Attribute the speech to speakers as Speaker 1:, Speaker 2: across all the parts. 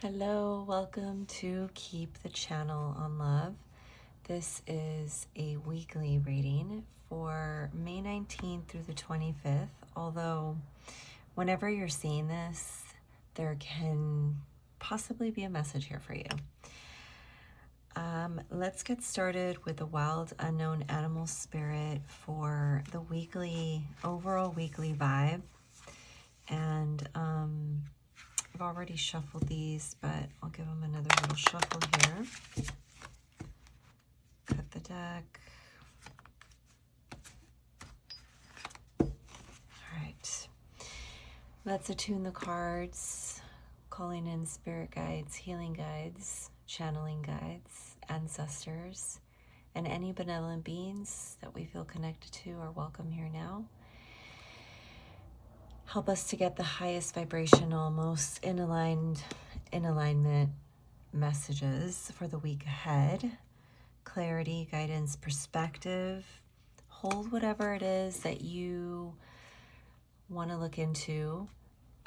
Speaker 1: Hello, welcome to Keep the Channel on Love. This is a weekly reading for May 19th through the 25th, although whenever you're seeing this, there can possibly be a message here for you. Let's get started with the wild unknown animal spirit for the overall weekly vibe. And I've already shuffled these, but I'll give them another little shuffle here. Cut the deck. All right. Let's attune the cards, calling in spirit guides, healing guides, channeling guides, ancestors, and any benevolent beings that we feel connected to are welcome here now. Help us to get the highest vibrational, most in alignment messages for the week ahead. Clarity, guidance, perspective. Hold whatever it is that you want to look into,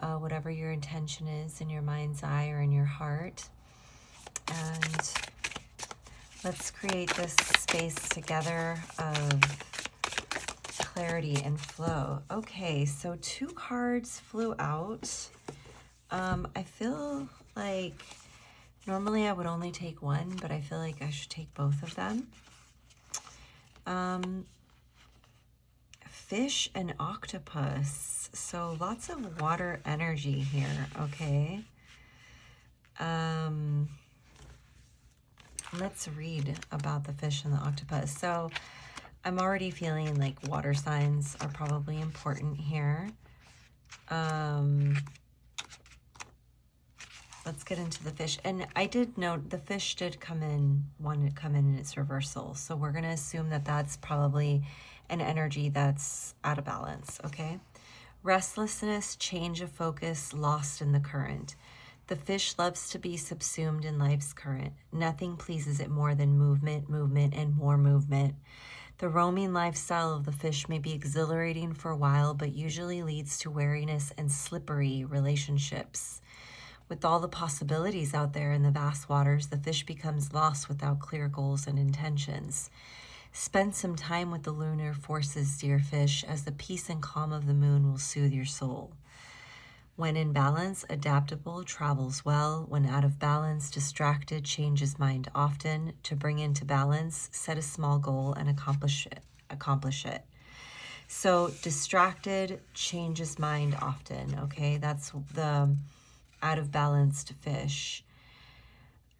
Speaker 1: whatever your intention is in your mind's eye or in your heart. And let's create this space together of clarity and flow. Okay, so 2 cards flew out. I feel like normally I would only take one, but I feel like I should take both of them. Fish and octopus. So lots of water energy here, okay? Let's read about the fish and the octopus. So I'm already feeling like water signs are probably important here. Let's get into the fish. And I did note the fish did want to come in its reversal. So we're going to assume that that's probably an energy that's out of balance, okay? Restlessness, change of focus, lost in the current. The fish loves to be subsumed in life's current. Nothing pleases it more than movement, movement, and more movement. The roaming lifestyle of the fish may be exhilarating for a while, but usually leads to wariness and slippery relationships. With all the possibilities out there in the vast waters, the fish becomes lost without clear goals and intentions. Spend some time with the lunar forces, dear fish, as the peace and calm of the moon will soothe your soul. When in balance, adaptable, travels well. When out of balance, distracted, changes mind often. To bring into balance, set a small goal and accomplish it. So distracted, changes mind often, okay? That's the out of balanced fish.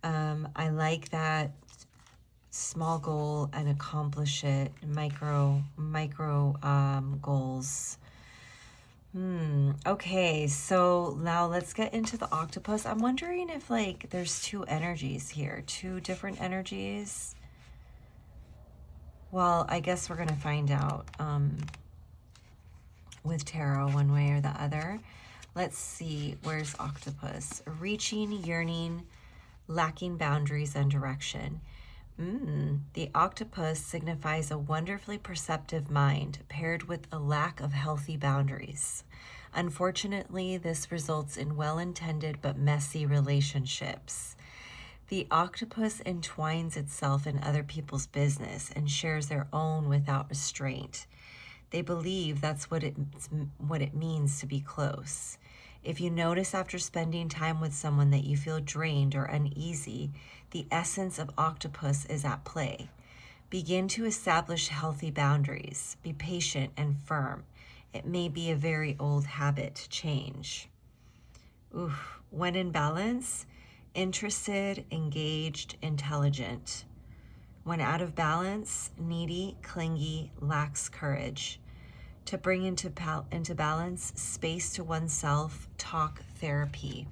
Speaker 1: I like that small goal and accomplish it, micro goals. Okay, so now let's get into the octopus. I'm wondering if like there's 2 energies here, 2 different energies. Well, I guess we're going to find out with tarot one way or the other. Let's see, where's octopus? Reaching, yearning, lacking boundaries and direction. The octopus signifies a wonderfully perceptive mind paired with a lack of healthy boundaries. Unfortunately, this results in well-intended but messy relationships. The octopus entwines itself in other people's business and shares their own without restraint. They believe that's what it means to be close. If you notice after spending time with someone that you feel drained or uneasy, the essence of octopus is at play. Begin to establish healthy boundaries. Be patient and firm. It may be a very old habit to change. When in balance, interested, engaged, intelligent. When out of balance, needy, clingy, lacks courage. To bring into balance, space to oneself, talk therapy.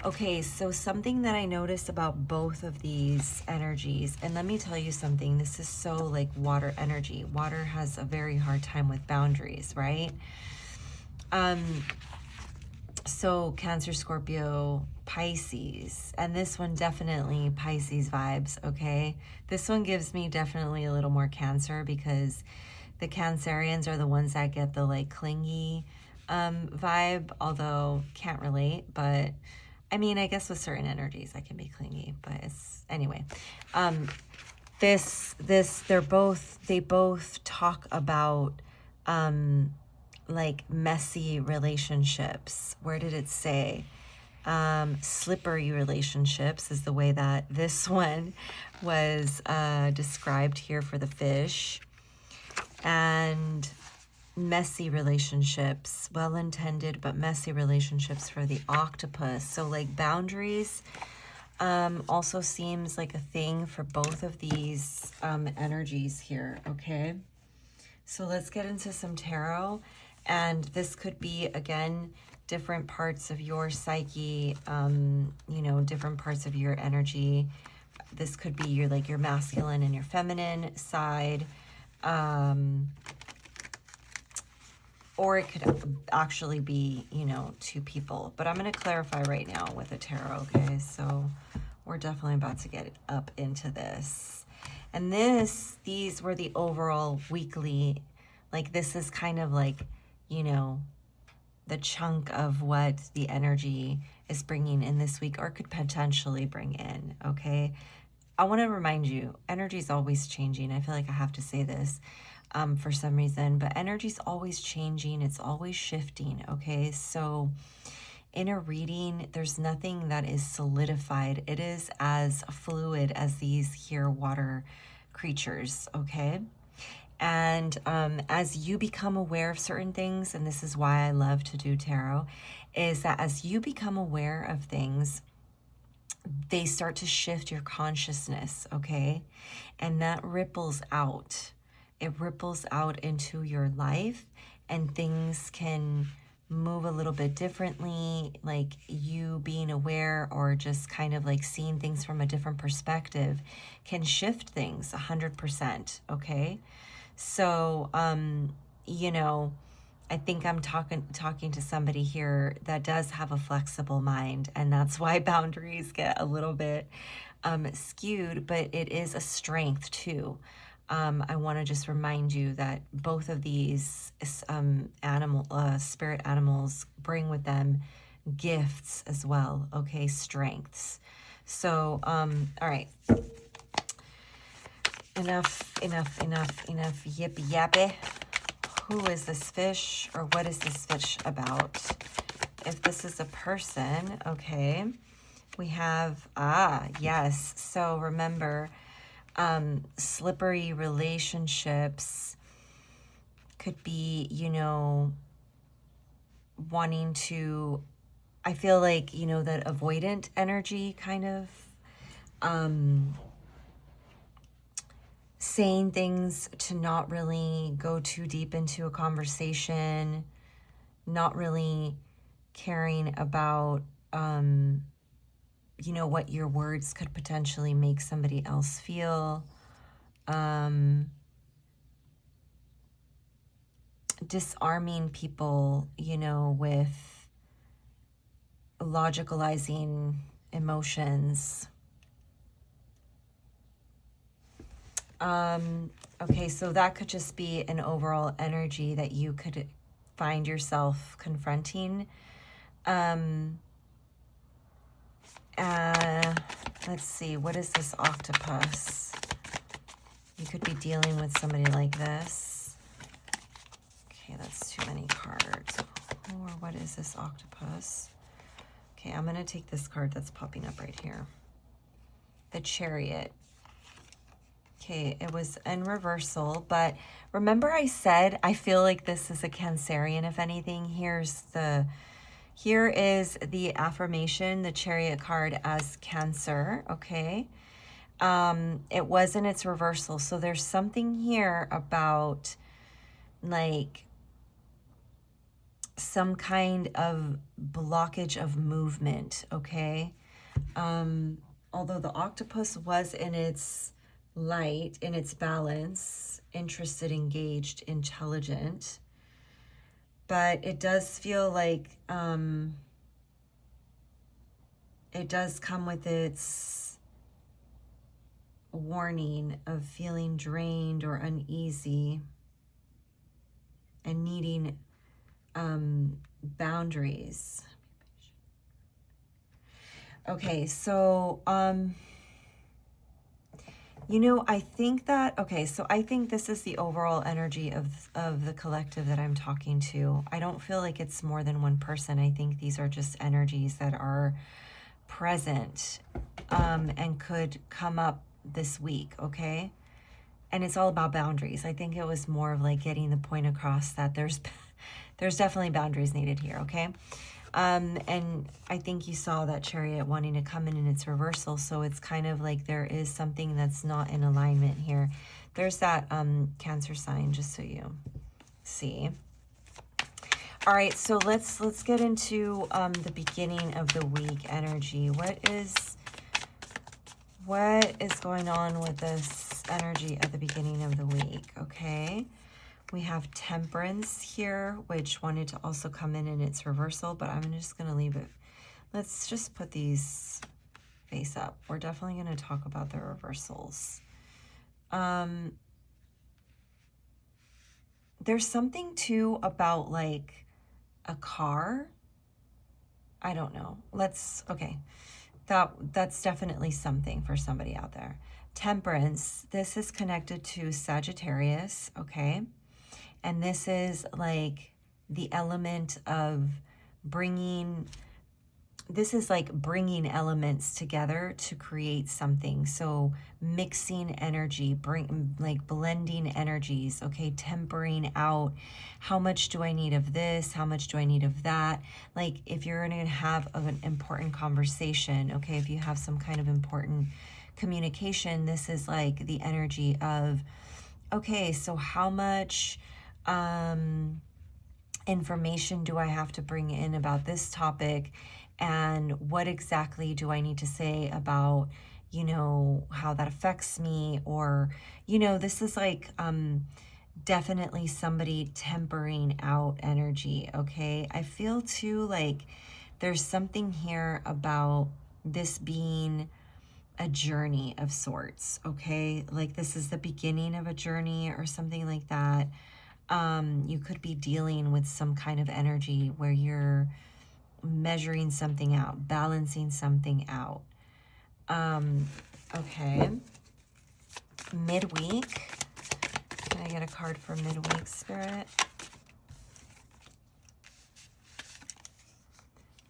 Speaker 1: Okay, so something that I noticed about both of these energies, and let me tell you something, this is so like water energy. Water has a very hard time with boundaries, right? So Cancer, Scorpio, Pisces, and this one definitely Pisces vibes, okay? This one gives me definitely a little more Cancer because the Cancerians are the ones that get the like clingy vibe, although can't relate, but I mean, I guess with certain energies I can be clingy, but it's, anyway. They both talk about, like messy relationships. Where did it say? Slippery relationships is the way that this one was described here for the fish. And messy relationships, well-intended but messy relationships for the octopus. So like boundaries also seems like a thing for both of these energies here, okay? So let's get into some tarot. And this could be, again, different parts of your psyche, you know, different parts of your energy. This could be your masculine and your feminine side. Or it could actually be, you know, two people. But I'm going to clarify right now with a tarot, okay? So we're definitely about to get up into this. And these were the overall weekly, like this is kind of like, you know, the chunk of what the energy is bringing in this week or could potentially bring in, okay? I want to remind you, energy is always changing. I feel like I have to say this for some reason, but energy is always changing. It's always shifting, okay? So in a reading, there's nothing that is solidified. It is as fluid as these here water creatures, okay? And as you become aware of certain things, and this is why I love to do tarot, is that as you become aware of things, they start to shift your consciousness, okay? And that ripples out. It ripples out into your life, and things can move a little bit differently, like you being aware or just kind of like seeing things from a different perspective can shift things 100%, okay? So, you know, I think I'm talking to somebody here that does have a flexible mind, and that's why boundaries get a little bit skewed, but it is a strength too. I want to just remind you that both of these spirit animals bring with them gifts as well, okay, strengths. So, all right. Enough, yippee yappy. Who is this fish, or what is this fish about? If this is a person, okay, we have, yes. So remember, slippery relationships could be, you know, wanting to, I feel like, you know, that avoidant energy kind of, saying things to not really go too deep into a conversation, not really caring about, you know, what your words could potentially make somebody else feel. Disarming people, you know, with logicalizing emotions. Okay, so that could just be an overall energy that you could find yourself confronting. Let's see, what is this octopus? You could be dealing with somebody like this. Okay, that's too many cards. Or what is this octopus? Okay, I'm going to take this card that's popping up right here. The Chariot. Okay, it was in reversal, but remember I said I feel like this is a Cancerian, if anything. Here is the affirmation, the Chariot card as Cancer, okay? It was in its reversal, so there's something here about like some kind of blockage of movement, okay? Although the octopus was in its light, in its balance, interested, engaged, intelligent, but it does feel like it does come with its warning of feeling drained or uneasy and needing boundaries. Okay, so, you know, I think that, okay, so I think this is the overall energy of the collective that I'm talking to. I don't feel like it's more than one person. I think these are just energies that are present, and could come up this week, okay? And it's all about boundaries. I think it was more of like getting the point across that there's definitely boundaries needed here, okay? And I think you saw that Chariot wanting to come in its reversal, so it's kind of like there is something that's not in alignment here. There's that Cancer sign, just so you see. All right, so let's get into the beginning of the week energy. What is going on with this energy at the beginning of the week? Okay. We have Temperance here, which wanted to also come in its reversal, but I'm just going to leave it. Let's just put these face up. We're definitely going to talk about the reversals. There's something too about like a car. I don't know. Okay. That's definitely something for somebody out there. Temperance, this is connected to Sagittarius, okay? And this is like the element of bringing elements together to create something. So mixing energy, blending energies, okay, tempering out. How much do I need of this? How much do I need of that? Like if you're going to have an important conversation, okay, if you have some kind of important communication, this is like the energy of, okay, so how much information do I have to bring in about this topic, and what exactly do I need to say about, you know, how that affects me? Or, you know, this is like definitely somebody tempering out energy, okay? I feel too like there's something here about this being a journey of sorts, okay? Like this is the beginning of a journey or something like that. You could be dealing with some kind of energy where you're measuring something out, balancing something out. Okay. Midweek. Can I get a card for midweek, Spirit?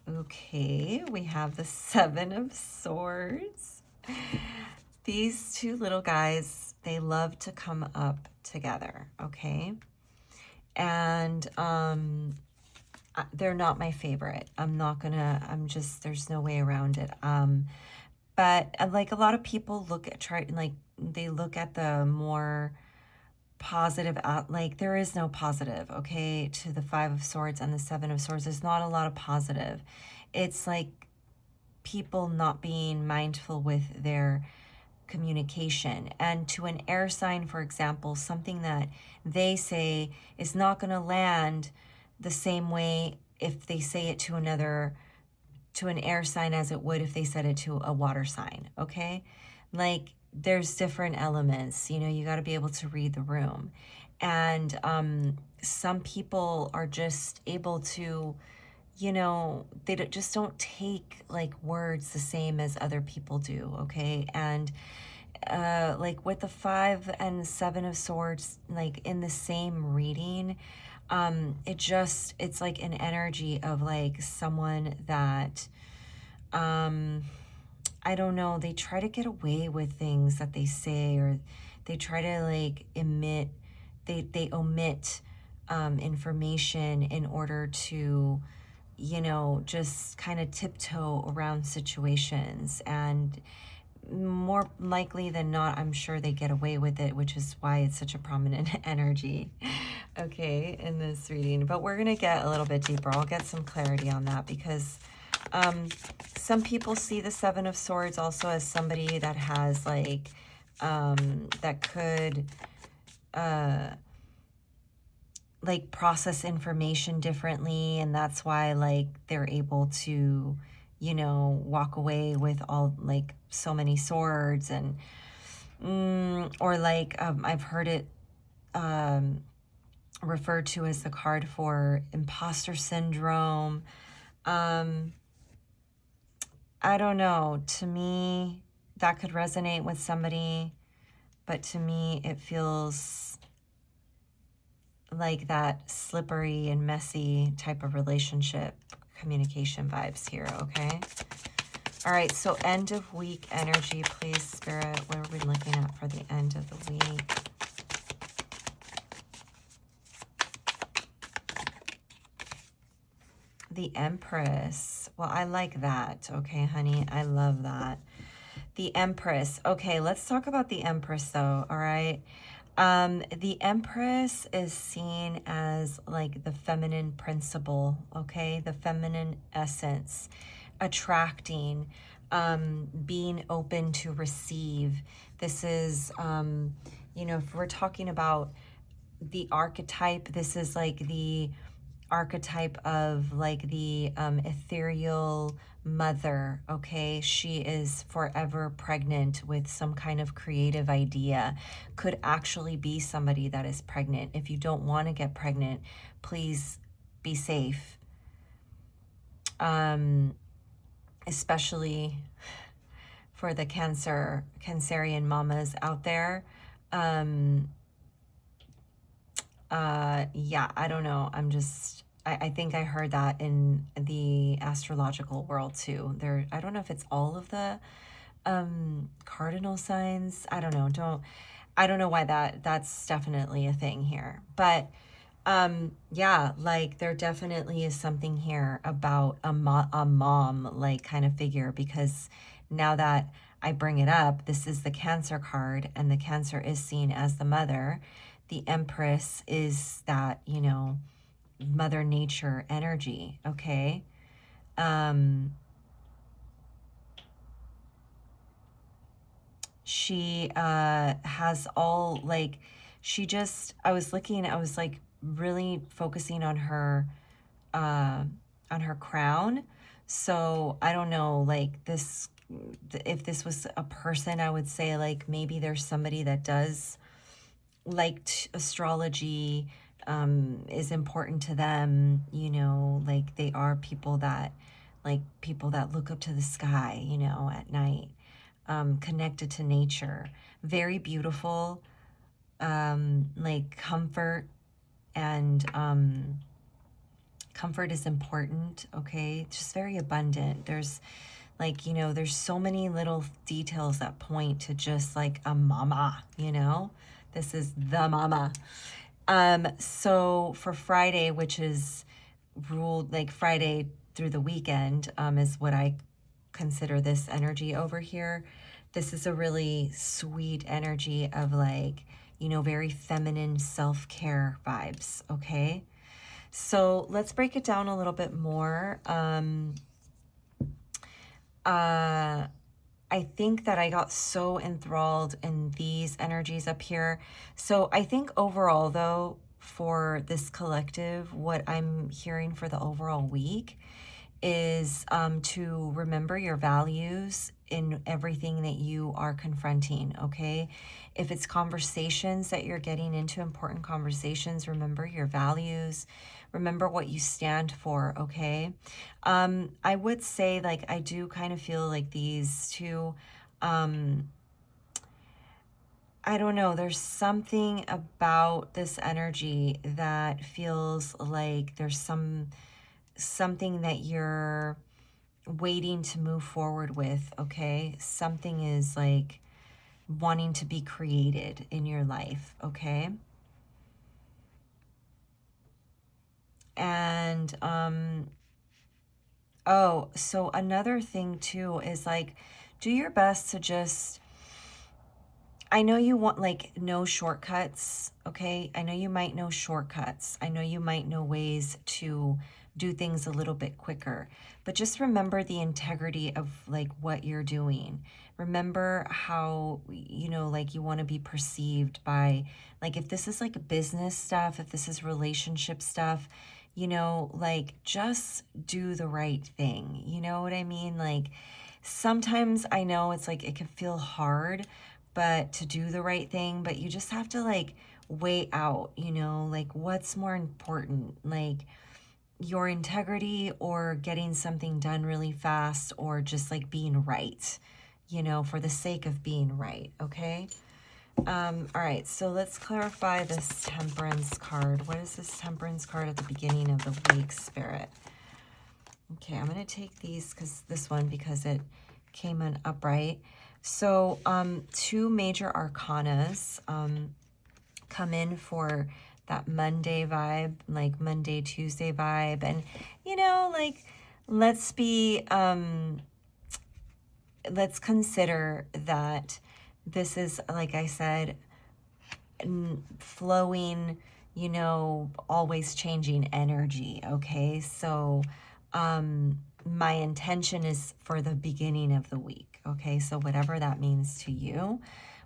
Speaker 1: Okay, we have the Seven of Swords. These two little guys, they love to come up together, okay? And they're not my favorite. There's no way around it. But like a lot of people they look at the more positive, like there is no positive, okay, to the Five of Swords and the Seven of Swords. There's not a lot of positive. It's like people not being mindful with their communication. And to an air sign, for example, something that they say is not going to land the same way if they say it to an air sign as it would if they said it to a water sign, okay? Like there's different elements, you know, you got to be able to read the room. And some people are just able to, you know, they just don't take like words the same as other people do, okay? And like with the Five and Seven of Swords, like in the same reading, it's like an energy of like someone that, I don't know, they try to get away with things that they say, or they try to like they omit information in order to, you know, just kind of tiptoe around situations. And more likely than not, I'm sure they get away with it, which is why it's such a prominent energy, okay, in this reading. But we're going to get a little bit deeper. I'll get some clarity on that, because some people see the Seven of Swords also as somebody that has like, that could like process information differently, and that's why like they're able to, you know, walk away with all like so many swords. And or like I've heard it referred to as the card for imposter syndrome. I don't know. To me, that could resonate with somebody, but to me, it feels like that slippery and messy type of relationship communication vibes here, okay? All right, so end of week energy, please, Spirit. What are we looking at for the end of the week? The Empress. Well, I like that. Okay, honey, I love that. The Empress. Okay, let's talk about the Empress, though, all right? The Empress is seen as like the feminine principle, okay? The feminine essence, attracting, being open to receive. This is, you know, if we're talking about the archetype, this is like the archetype of like the ethereal mother, okay? She is forever pregnant with some kind of creative idea. Could actually be somebody that is pregnant. If you don't want to get pregnant, please be safe. Especially for the Cancerian mamas out there. Yeah, I don't know. I think I heard that in the astrological world too. I don't know if it's all of the cardinal signs. I don't know. I don't know why that's definitely a thing here. But yeah, like there definitely is something here about a mom like kind of figure, because now that I bring it up, this is the Cancer card, and the Cancer is seen as the mother. The Empress is that, you know, Mother Nature energy, okay? She has all, like, I was like really focusing on her crown. So I don't know, like this, if this was a person, I would say like maybe there's somebody that does like astrology, is important to them, you know, like they are people that look up to the sky, you know, at night, connected to nature, very beautiful, like comfort, and comfort is important, okay? Just very abundant. There's like, you know, there's so many little details that point to just like a mama, you know? This is the mama. So for Friday, which is ruled like Friday through the weekend, is what I consider this energy over here. This is a really sweet energy of like, you know, very feminine self-care vibes, okay? So let's break it down a little bit more. I think that I got so enthralled in these energies up here. So I think overall, though, for this collective, what I'm hearing for the overall week is to remember your values in everything that you are confronting, okay? If it's conversations that you're getting into, important conversations, remember your values, remember what you stand for, okay? I would say, like, I do kind of feel like these two, I don't know, there's something about this energy that feels like there's something that you're waiting to move forward with, okay? Something is like wanting to be created in your life, okay? And oh, so another thing too is like, do your best to just, I know you want like no shortcuts, okay? I know you might know shortcuts. I know you might know ways to do things a little bit quicker, but just remember the integrity of like what you're doing. Remember how, you know, like you want to be perceived by, like if this is like business stuff, if this is relationship stuff, you know, like just do the right thing. You know what I mean? Like sometimes I know it's like it can feel hard, but to do the right thing, but you just have to like weigh out, you know, like what's more important. Like your integrity or getting something done really fast or just like being right, you know, for the sake of being right, okay? All right, so let's clarify this Temperance card. What is this Temperance card at the beginning of the week, Spirit? Okay, I'm going to take these because it came in upright. So two major arcanas come in for that Monday vibe, like Monday, Tuesday vibe. And, you know, like, let's consider that this is, like I said, flowing, you know, always changing energy, okay? So my intention is for the beginning of the week, okay? So whatever that means to you,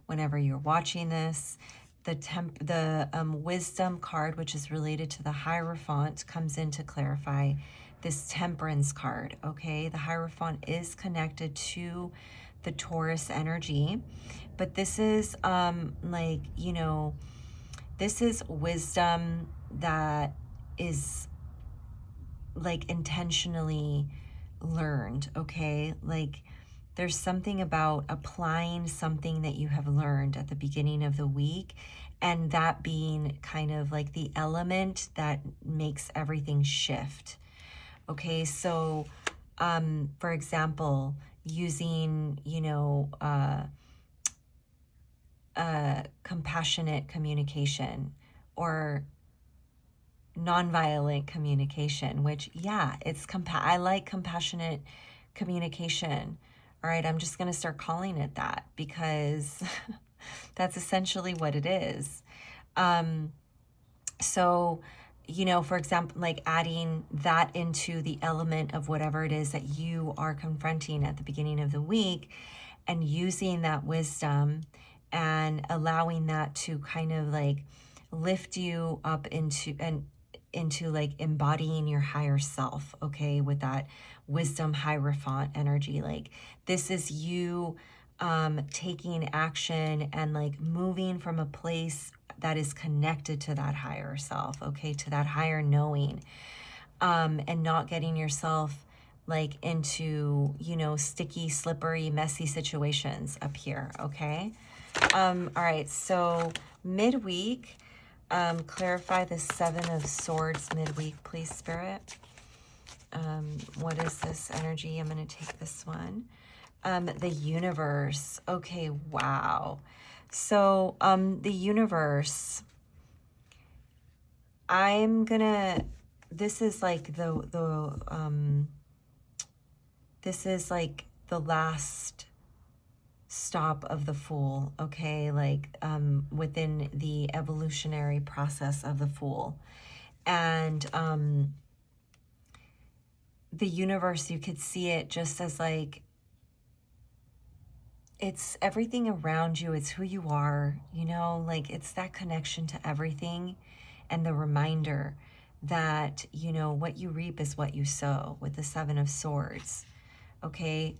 Speaker 1: whenever you're watching this, the wisdom card, which is related to the Hierophant, comes in to clarify this Temperance card, okay? The Hierophant is connected to the Taurus energy, but this is like, you know, this is wisdom that is like intentionally learned, okay? Like there's something about applying something that you have learned at the beginning of the week, and that being kind of like the element that makes everything shift. Okay, so for example, using, you know, compassionate communication or nonviolent communication, which, yeah, it's I like compassionate communication. All right, I'm just going to start calling it that because that's essentially what it is. So, you know, for example, like adding that into the element of whatever it is that you are confronting at the beginning of the week and using that wisdom and allowing that to kind of like lift you up into like embodying your higher self, okay, with that wisdom Hierophant energy. Like this is you taking action and like moving from a place that is connected to that higher self, okay, to that higher knowing, and not getting yourself like into, you know, sticky, slippery, messy situations up here, okay? All right, so midweek, clarify the Seven of Swords midweek, please, Spirit. What is this energy? I'm going to take this one. The universe. Okay, wow. So, the universe, I'm gonna, this is like this is like the last stop of the Fool, okay? Like, within the evolutionary process of the Fool. And, the universe, you could see it just as like, it's everything around you. It's who you are, you know, like it's that connection to everything and the reminder that, you know, what you reap is what you sow with the Seven of Swords. Okay.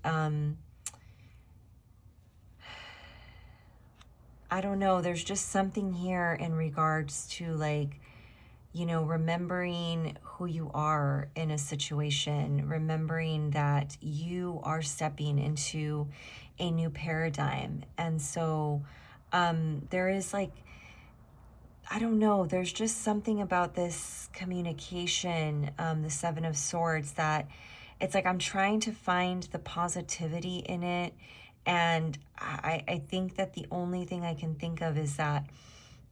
Speaker 1: I don't know. There's just something here in regards to like, you know, remembering who you are in a situation, remembering that you are stepping into a new paradigm. And so there is like, I don't know, there's just something about this communication, the Seven of Swords, that it's like I'm trying to find the positivity in it. And I think that the only thing I can think of is that,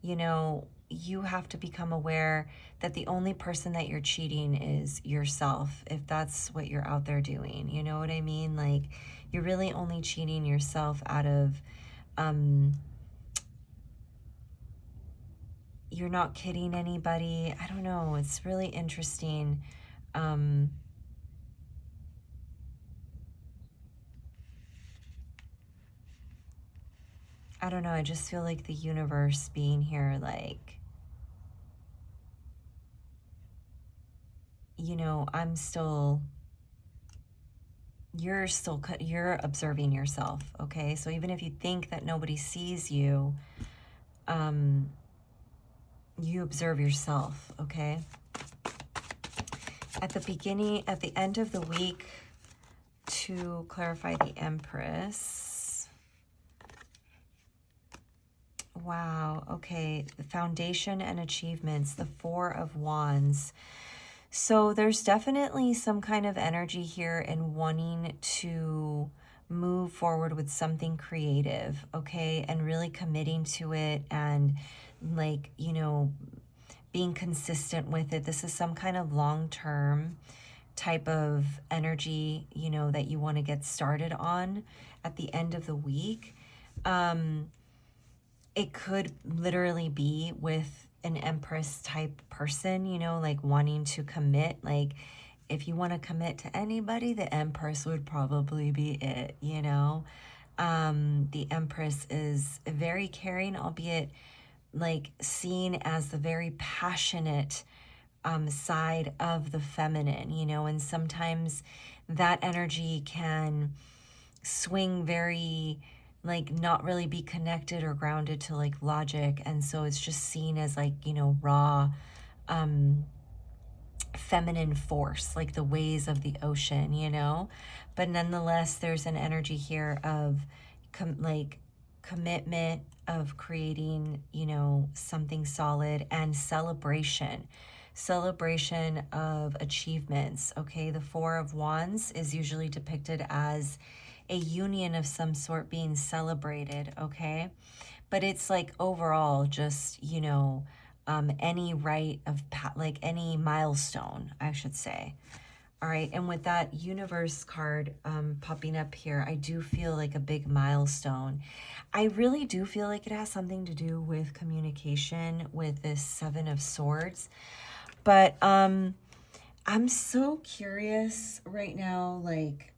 Speaker 1: you know, you have to become aware that the only person that you're cheating is yourself, if that's what you're out there doing. You know what I mean? Like, you're really only cheating yourself out of, you're not kidding anybody. I don't know. It's really interesting. I don't know. I just feel like the universe being here, like, you know, you're observing yourself, okay? So even if you think that nobody sees you, you observe yourself, okay? at the end of the week, to clarify the Empress. Wow, okay, the foundation and achievements, the Four of Wands. So there's definitely some kind of energy here in wanting to move forward with something creative, okay, and really committing to it and, like, you know, being consistent with it. This is some kind of long-term type of energy, you know, that you want to get started on at the end of the week. It could literally be with an Empress type person, you know, like wanting to commit. Like, if you want to commit to anybody, the Empress would probably be it, you know. The Empress is very caring, albeit like seen as the very passionate side of the feminine, you know, and sometimes that energy can swing very, like, not really be connected or grounded to like logic, and so it's just seen as like, you know, raw feminine force, like the waves of the ocean, you know. But nonetheless, there's an energy here of commitment, of creating, you know, something solid, and celebration of achievements. Okay, the Four of Wands is usually depicted as a union of some sort being celebrated, okay? But it's like overall just, you know, any rite of, like any milestone, I should say. All right, and with that Universe card popping up here, I do feel like a big milestone. I really do feel like it has something to do with communication with this Seven of Swords. But I'm so curious right now, like,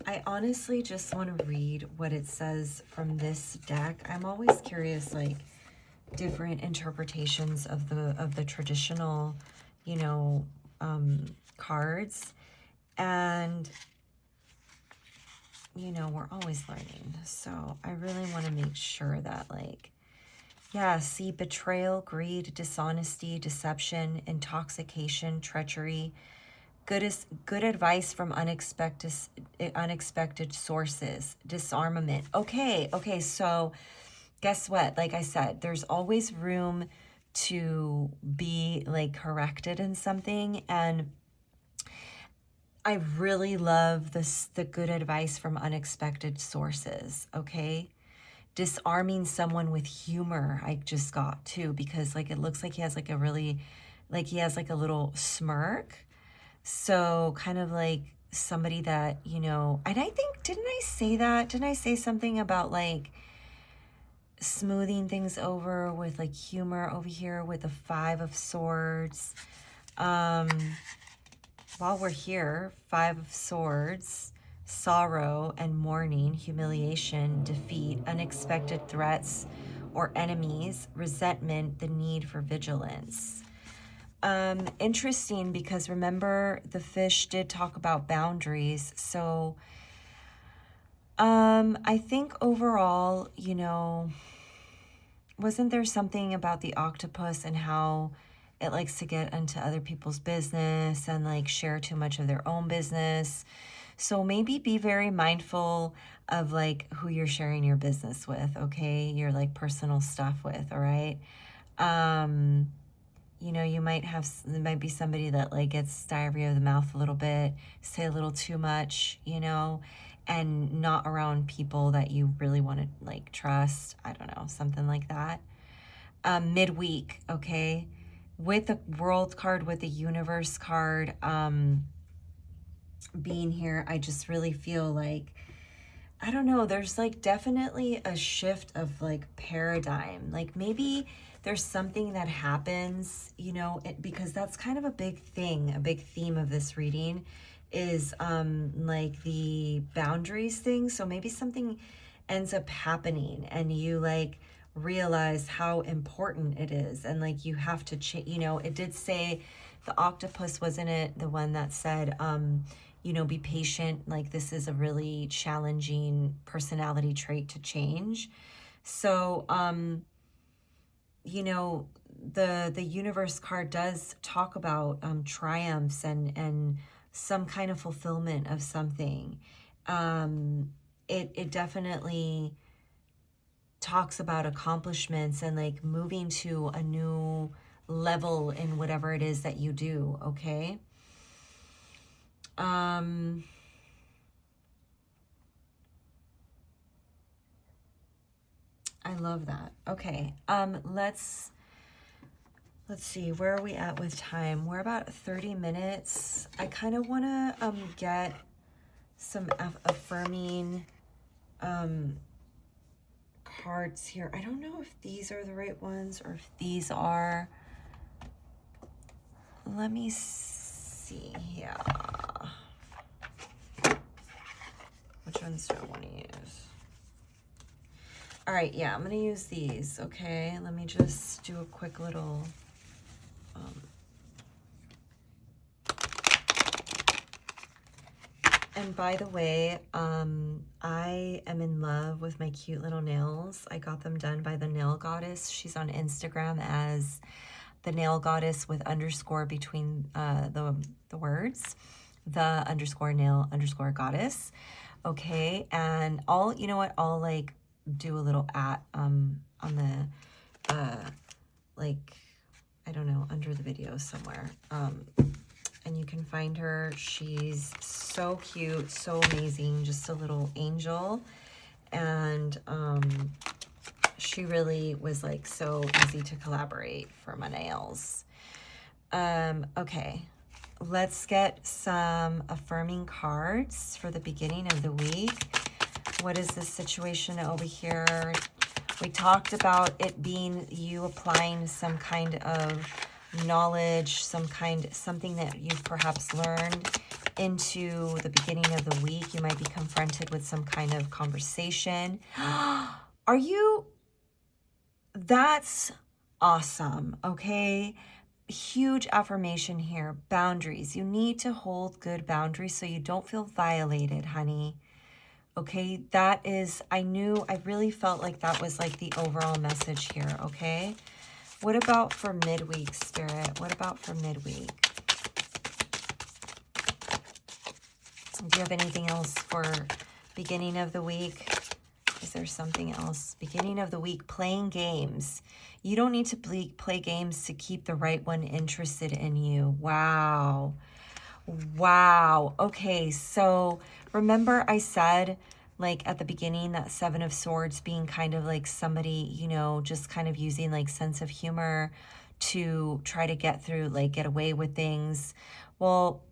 Speaker 1: I honestly just want to read what it says from this deck. I'm always curious, like, different interpretations of the traditional, you know, cards. And, you know, we're always learning. So I really want to make sure that, like, yeah, see, betrayal, greed, dishonesty, deception, intoxication, treachery, good advice from unexpected sources, disarmament. Okay, so guess what? Like I said, there's always room to be like corrected in something, and I really love the good advice from unexpected sources, okay? Disarming someone with humor, I just got too, because like it looks like he has like a really, like he has like a little smirk. So kind of like somebody that, you know, and I think, didn't I say that? Didn't I say something about like smoothing things over with like humor over here with the Five of Swords? While we're here, Five of Swords, sorrow and mourning, humiliation, defeat, unexpected threats or enemies, resentment, the need for vigilance. Interesting, because remember the fish did talk about boundaries. So I think overall, you know, wasn't there something about the octopus and how it likes to get into other people's business and like share too much of their own business? So maybe be very mindful of like who you're sharing your business with, okay? Your like personal stuff with, all right? You know, there might be somebody that like gets diarrhea of the mouth a little bit, say a little too much, you know, and not around people that you really want to like trust. I don't know, something like that. Midweek, okay? With the World card, with the Universe card being here, I just really feel like, I don't know, there's like definitely a shift of like paradigm. Like maybe there's something that happens, you know, because that's kind of a big thing, a big theme of this reading is like the boundaries thing. So maybe something ends up happening and you like realize how important it is, and like you have to change. You know, it did say the octopus, wasn't it, the one that said you know, be patient, like this is a really challenging personality trait to change. So you know, the universe card does talk about triumphs and some kind of fulfillment of something. It definitely talks about accomplishments and like moving to a new level in whatever it is that you do, okay? I love that. Okay. Let's see, where are we at with time? We're about 30 minutes. I kind of want to get some affirming cards here. I don't know if these are the right ones or if these are. Let me see here. Which ones do I want to use? All right, yeah, I'm going to use these, okay? Let me just do a quick little... And by the way, I am in love with my cute little nails. I got them done by the Nail Goddess. She's on Instagram as the Nail Goddess with underscore between the words, the underscore nail underscore goddess. Okay, and you know what? I'll like do a little at on the like, I don't know, under the video somewhere. And you can find her. She's so cute, so amazing, just a little angel. And she really was like so easy to collaborate for my nails. Okay, let's get some affirming cards for the beginning of the week. What is this situation over here? We talked about it being you applying some kind of knowledge, something that you've perhaps learned into the beginning of the week. You might be confronted with some kind of conversation. Are you? That's awesome, okay? Huge affirmation here. Boundaries. You need to hold good boundaries so you don't feel violated, honey. Okay, that is, I really felt like that was like the overall message here, okay? What about for midweek, Spirit? What about for midweek? Do you have anything else for beginning of the week? Is there something else? Beginning of the week, playing games. You don't need to play games to keep the right one interested in you. Wow. Wow. Okay, so remember I said, like at the beginning, that Seven of Swords being kind of like somebody, you know, just kind of using like sense of humor to try to get through, like get away with things. Well,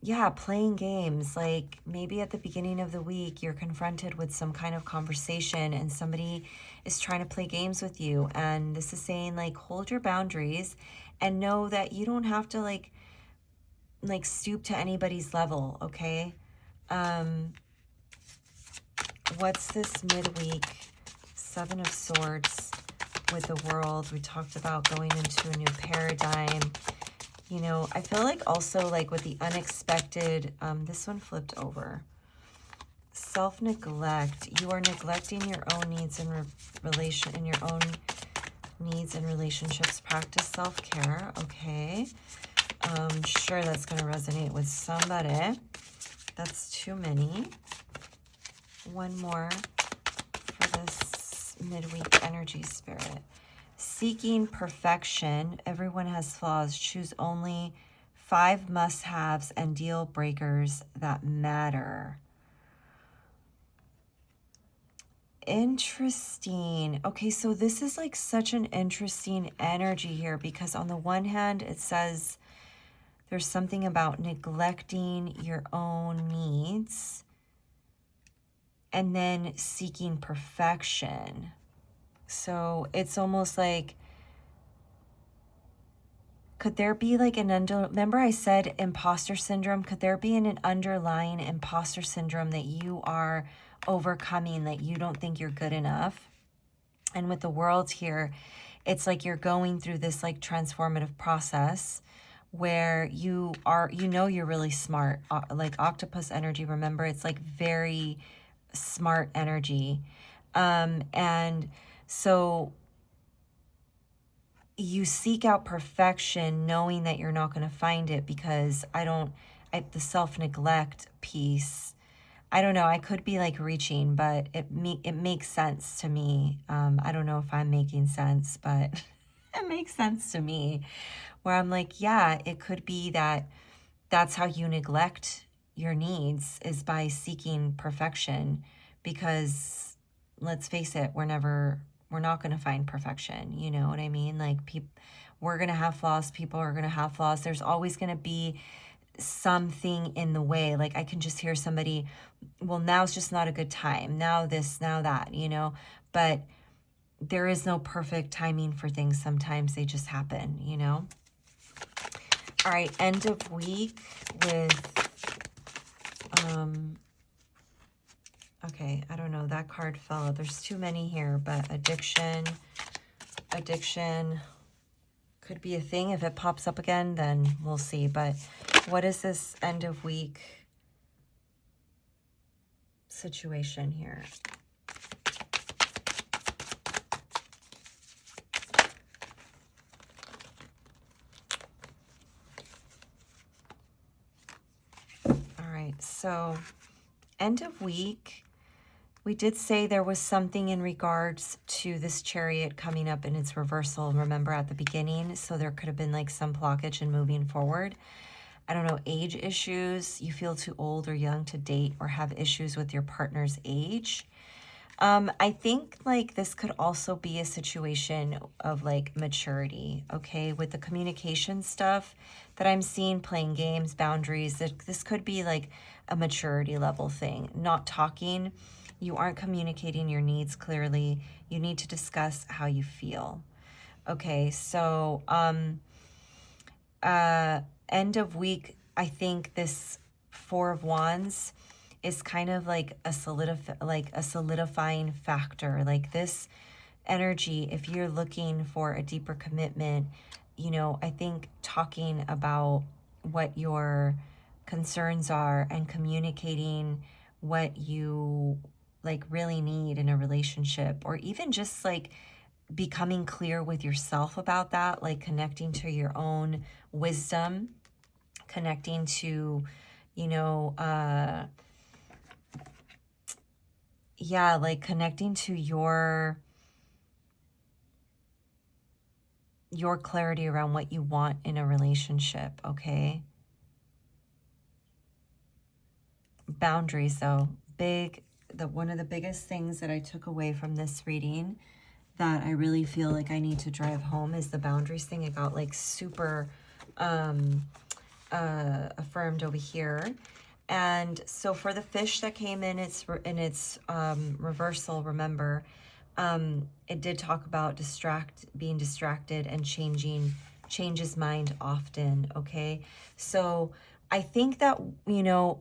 Speaker 1: yeah, playing games, like maybe at the beginning of the week, you're confronted with some kind of conversation and somebody is trying to play games with you. And this is saying like, hold your boundaries and know that you don't have to like stoop to anybody's level, okay? What's this midweek? Seven of Swords with the World. We talked about going into a new paradigm. You know, I feel like also like with the unexpected, this one flipped over. Self-neglect. You are neglecting your own needs and needs and relationships. Practice self-care, okay? I'm sure that's going to resonate with somebody. That's too many. One more for this midweek energy, Spirit. Seeking perfection. Everyone has flaws. Choose only 5 must-haves and deal breakers that matter. Interesting. Okay, so this is like such an interesting energy here because on the one hand, it says there's something about neglecting your own needs and then seeking perfection. So it's almost like, could there be like remember I said imposter syndrome? Could there be an underlying imposter syndrome that you are overcoming, that you don't think you're good enough? And with the World here, it's like you're going through this like transformative process where you are, you know, you're really smart. Like octopus energy, remember, it's like very smart energy. And so you seek out perfection knowing that you're not going to find it, because the self-neglect piece, I don't know, I could be like reaching, but it makes sense to me. I don't know if I'm making sense, but it makes sense to me, where I'm like, yeah, it could be that that's how you neglect your needs, is by seeking perfection, because let's face it, we're not going to find perfection. You know what I mean? Like, we're going to have flaws. People are going to have flaws. There's always going to be something in the way. Like, I can just hear somebody, well, now's just not a good time. Now this, now that, but there is no perfect timing for things. Sometimes they just happen. All right, end of week with, okay, I don't know, that card fell. There's too many here, but addiction could be a thing. If it pops up again, then we'll see. But what is this end of week situation here? All right, so end of week, we did say there was something in regards to this Chariot coming up in its reversal, remember, at the beginning. So there could have been like some blockage in moving forward. I don't know, age issues. You feel too old or young to date, or have issues with your partner's age. I think like this could also be a situation of like maturity, okay? With the communication stuff that I'm seeing, playing games, boundaries, this could be like a maturity level thing. Not talking, you aren't communicating your needs clearly. You need to discuss how you feel. Okay, so end of week, I think this Four of Wands is kind of like a solidifying factor. Like, this energy, if you're looking for a deeper commitment, I think talking about what your concerns are and communicating what you like really need in a relationship, or even just like becoming clear with yourself about that, like connecting to your own wisdom, connecting to, like connecting to your clarity around what you want in a relationship, okay? Boundaries, though, one of the biggest things that I took away from this reading that I really feel like I need to drive home is the boundaries thing. It got like super affirmed over here. And so for the fish that came in its reversal, remember, it did talk about being distracted and changes mind often, okay? So I think that,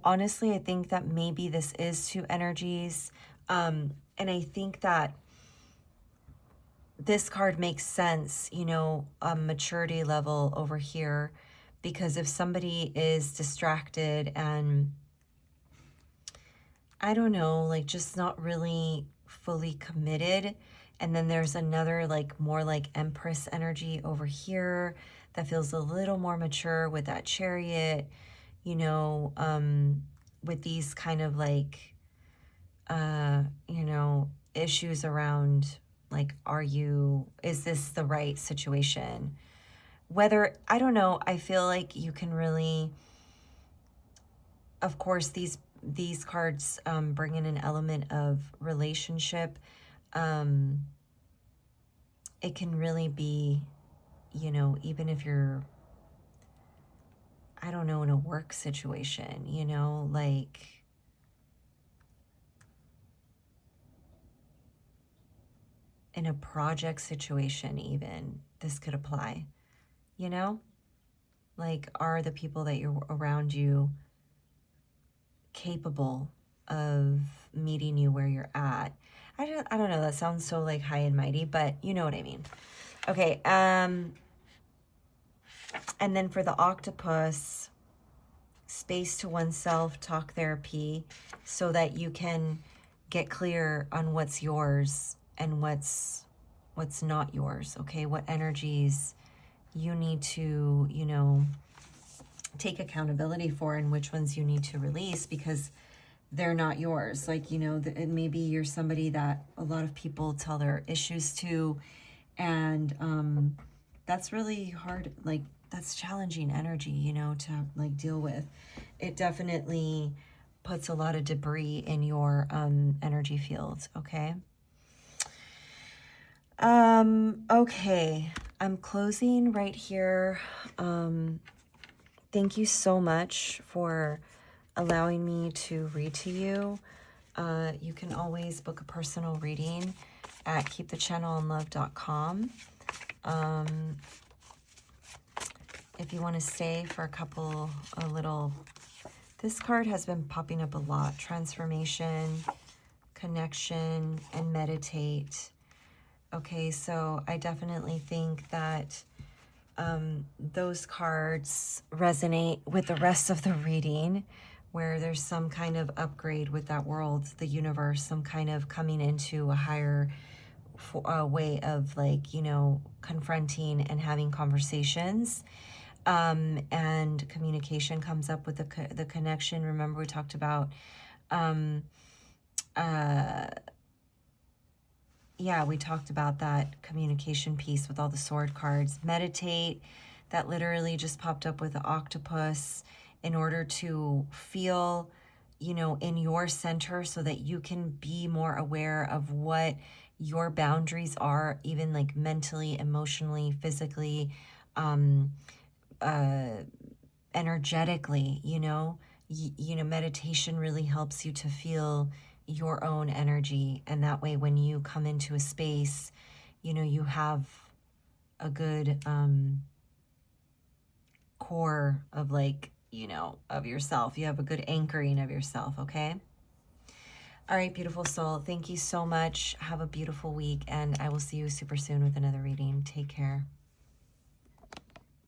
Speaker 1: honestly, I think that maybe this is two energies. And I think that this card makes sense, maturity level over here, because if somebody is distracted and, I don't know, like just not really fully committed, and then there's another like more like Empress energy over here that feels a little more mature with that Chariot, with these kind of like, issues around like, is this the right situation? Whether, I don't know, I feel like you can really, of course, these cards bring in an element of relationship. It can really be, even if you're, I don't know, in a work situation, like, in a project situation even, this could apply, Like, are the people that you're around you capable of meeting you where you're at? I don't know, that sounds so like high and mighty, but you know what I mean. Okay, and then for the octopus, space to oneself, talk therapy, so that you can get clear on what's yours and what's what's not yours, okay? What energies you need to, you know, take accountability for, and which ones you need to release because they're not yours. Like, you know, maybe you're somebody that a lot of people tell their issues to, and that's really hard. Like, that's challenging energy, you know, to like deal with. It definitely puts a lot of debris in your energy field, okay? Okay, I'm closing right here. Thank you so much for allowing me to read to you. You can always book a personal reading at keepthechannelinlove.com. If you want to stay for a little, this card has been popping up a lot. Transformation, connection, and meditate. Okay, so I definitely think that those cards resonate with the rest of the reading, where there's some kind of upgrade with that world, the universe, some kind of coming into a higher way of, like, you know, confronting and having conversations. And communication comes up with the connection. Remember, we talked about, yeah, we talked about that communication piece with all the sword cards. Meditate, that literally just popped up with the octopus, in order to feel, you know, in your center so that you can be more aware of what your boundaries are, even like mentally, emotionally, physically, energetically, you know. You know, meditation really helps you to feel your own energy, and that way when you come into a space, you know, you have a good core of, like, you know, of yourself. You have a good anchoring of yourself, okay? All right, beautiful soul, thank you so much. Have a beautiful week, and I will see you super soon with another reading. Take care.